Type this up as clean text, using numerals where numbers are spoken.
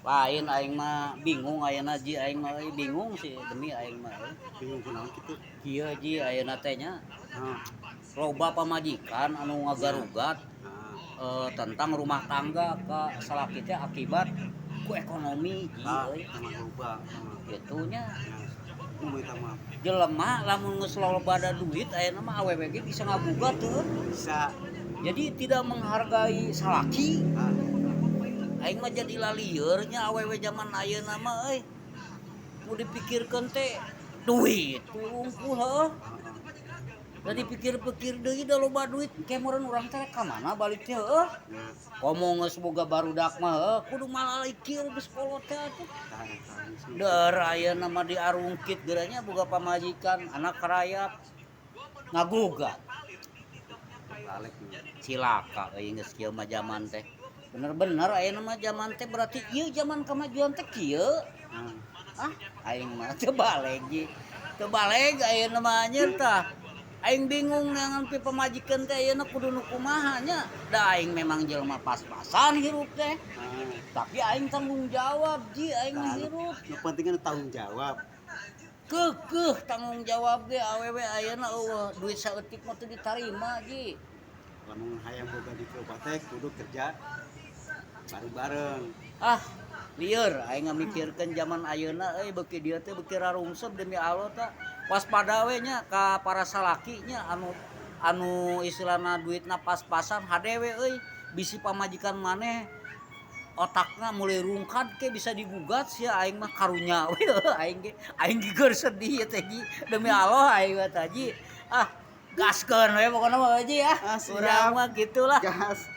Lain aing mah bingung ayeuna ji aing mah bingung sih demi aing mah. Bingung kunaon kitu. Kieu ji ayeuna teh nya Heeh. loba pamajikan anu Iya. ngagarugat Heeh. tentang rumah tangga ka salaki teh akibat ku ekonomi ji euy. Eta mah loba eta mah. Kitu nya Ya. Kumaha eta mah? jelema lamun geus loba da duit ayeuna mah awewe ge bisa ngagugat teuh. Bisa. Jadi tidak menghargai salaki. Ah, Aing mah jadi lalieur nya awewe zaman ayeuna mah euy. Mau dipikirkeun teh duit we wungkul heuh. heeh. Da dipikir-pikir deui da loba duit kemoreun urang teh ka mana balik teh heuh. Ya, Komo geus boga barudak mah heuh kudu malalikir geus kolot teh atuh. tah eta geus nu. Deur ayeuna mah diarungkit geuranya boga pamajikan anak karayap ngagugat. Balik nu. Cilaka euy geus kieu mah zaman teh. Bener-bener ayeuna mah zaman teh berarti ieu zaman kemajuan teh kieu. Nah, Ah, aing mah teu baleg ji. Teu baleg ayeuna mah anjeun tah. Aing bingung ngan pi pamajikan teh ayeuna kudu nu kumaha nya. Da aing memang jelema pas-pasan hirup teh. nah, Tapi aing tanggung jawab ji aing mah tah hirup. nu penting kan tanggung jawab. Keukeuh tanggung jawab ge awewe ayeuna eueuh duit saeutik mah teu ditarima ji. Lamun hayang boga di loba teh kudu kerja bareng-bareng. Ah, lieur aing ngamikirkeun zaman ayeuna euy beuki dieu teh beuki rarungsep demi Allah tah. Waspada we nya ka para salaki nya anu istilahna duitna pas-pasan hadewe euy. Bisi pamajikan maneh otakna mulai rungkad ke bisa digugat sia aing mah karunya we aing ge keur sedih teh ji demi Allah aing mah tah ji. Ah, gaskeun we pokona mah ji ah. Ah, siap. Urang mah gitulah. Gas.